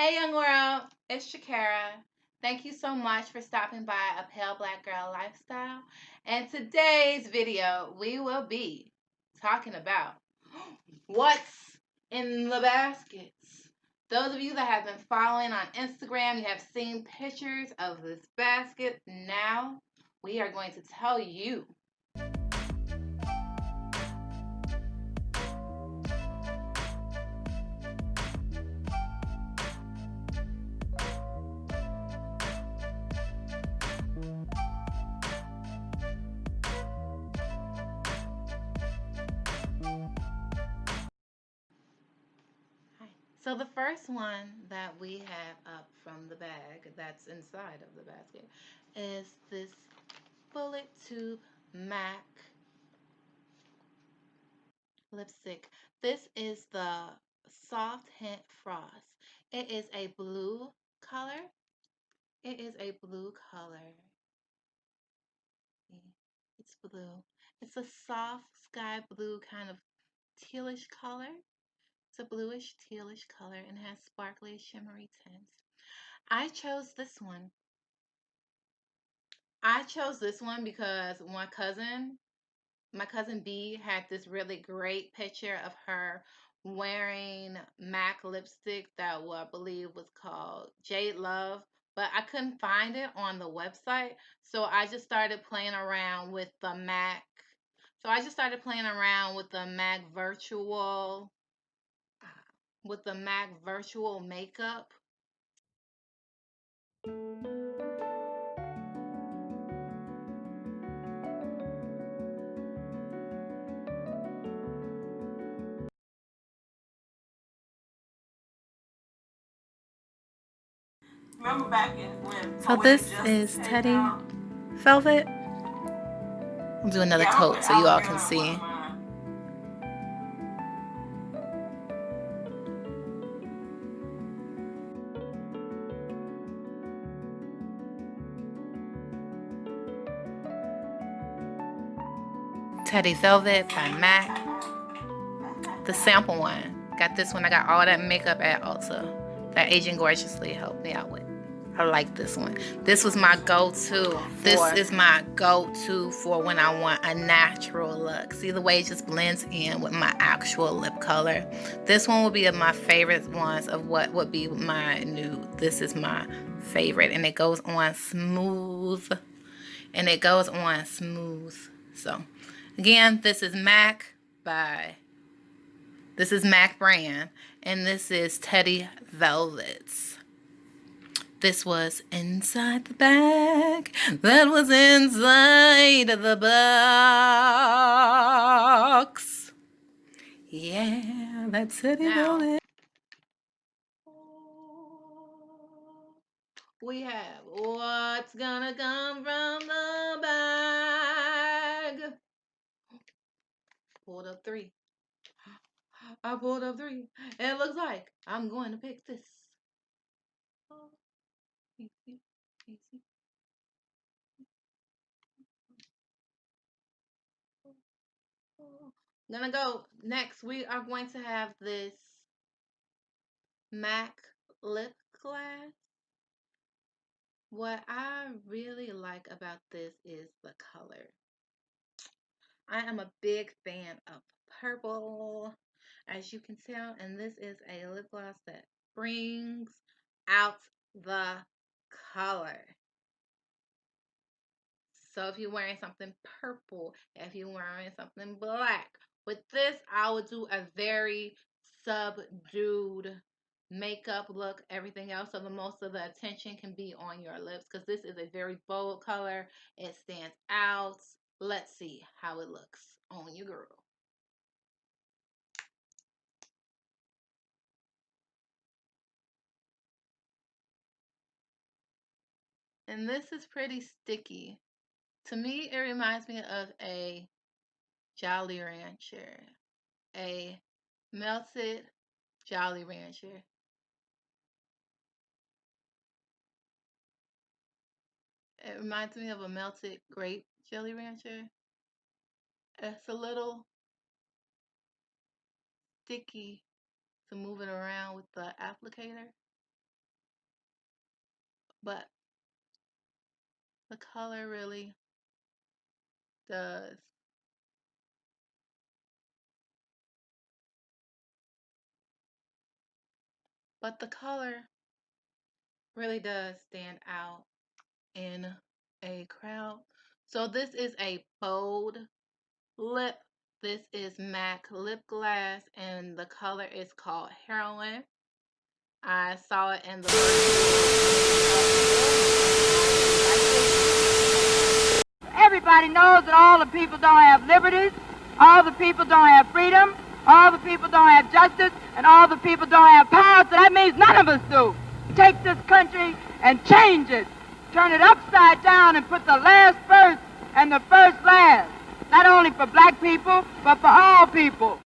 Hey, young world, it's Shakira. Thank you so much for stopping by A Pale Black Girl Lifestyle. And today's video, we will be talking about what's in the baskets. Those of you that have been following on Instagram, you have seen pictures of this basket. Now, we are going to tell you. So the first one that we have up from the bag that's inside of the basket is this bullet tube MAC lipstick. This is the Soft Hint Frost. It is a blue color. It is a blue color. It's blue. It's a soft sky blue kind of tealish color. It's a bluish tealish color and has sparkly shimmery tints. I chose this one. Because my cousin B had this really great picture of her wearing MAC lipstick that I believe was called Jade Love, but I couldn't find it on the website. So I just started playing around with the MAC. So I just started playing around with the MAC virtual makeup. Remember back in when So this is Teddy Velvet. I'll do another coat so you all can see. Teddy Velvet by MAC. The sample one. Got this one. I got all that makeup at Ulta that Agent Gorgeously helped me out with. I like this one. This was my go-to. This is my go-to for when I want a natural look. See the way it just blends in with my actual lip color. This one will be my favorite ones of what would be my nude. This is my favorite, and it goes on smooth. So, again, this is MAC brand, and this is Teddy Velvets. This was inside the bag. That was inside of the box. Yeah, that's Teddy Velvet. We have what's gonna come from the bag. Pulled up 3. I pulled up 3. It looks like I'm going to pick this. Easy, easy. Gonna go next. We are going to have this MAC lip glass. What I really like about this is the color. I am a big fan of purple, as you can tell, and this is a lip gloss that brings out the color. So if you're wearing something purple, if you're wearing something black, with this, I would do a very subdued makeup look, everything else, so the most of the attention can be on your lips, because this is a very bold color. It stands out. Let's see how it looks on your girl. And this is pretty sticky. To me, it reminds me of a Jolly Rancher, a melted Jolly Rancher. It reminds me of a melted grape Jelly Rancher. It's a little sticky to move it around with the applicator. but the color really does. But the color really does stand out in a crowd. So this is a bold lip. This is MAC Lipglass, and the color is called Heroin. I saw it in the Everybody knows that all the people don't have liberties, all the people don't have freedom, all the people don't have justice, and all the people don't have power, so that means none of us do. Take this country and change it. Turn it upside down and put the last first and the first last. Not only for black people, but for all people.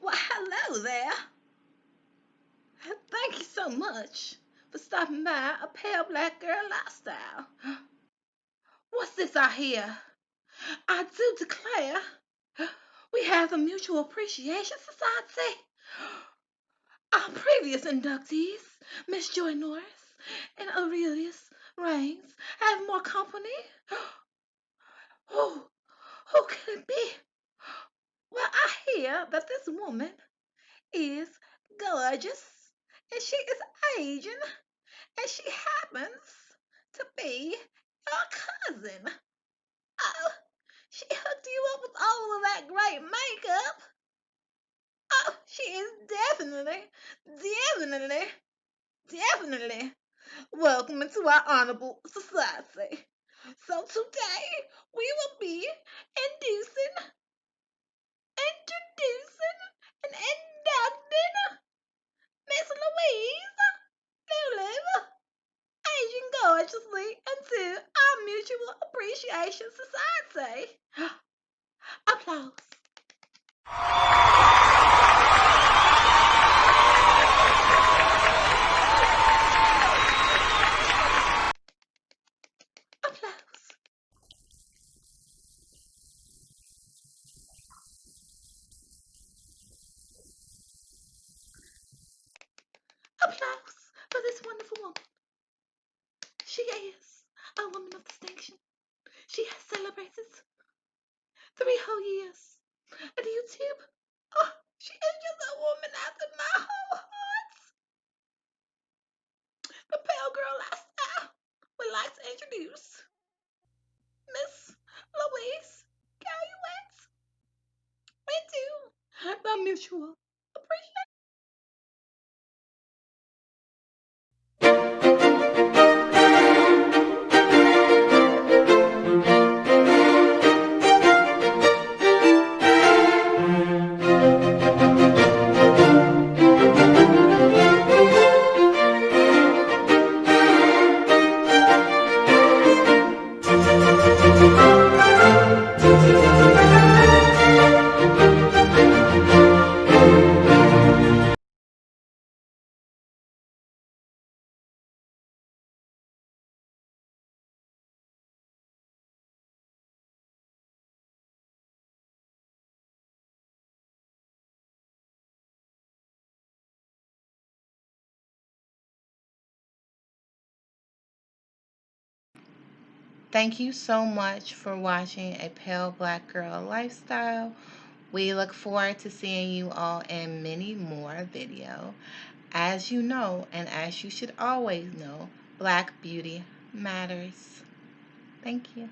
Well, hello there. Thank you so much for stopping by A Pale Black Girl Lifestyle. What's this I hear? I do declare we have a Mutual Appreciation Society. Our previous inductees, Miss Joy Norris and Aurelius Rains, have more company. Who could it be? Well, I hear that this woman is gorgeous and she is aging and she happens to be your cousin. Oh, she hooked you up with all of that great makeup. Oh, she is definitely welcome into our honorable society. So today we will be introducing, and inducting Miss Louise Lulu, aging gorgeously into our Mutual Appreciation Society. Applause. Applause. Applause for this wonderful woman. She is a woman of distinction. She has celebrated 3 whole years at YouTube. Oh, she is just a woman after my whole heart. The Pale Girl Lifestyle would like to introduce Miss Louise Caluette into the Mutual Appreciation. Thank you so much for watching A Pale Black Girl Lifestyle. We look forward to seeing you all in many more videos. As you know, and as you should always know, Black beauty matters. Thank you.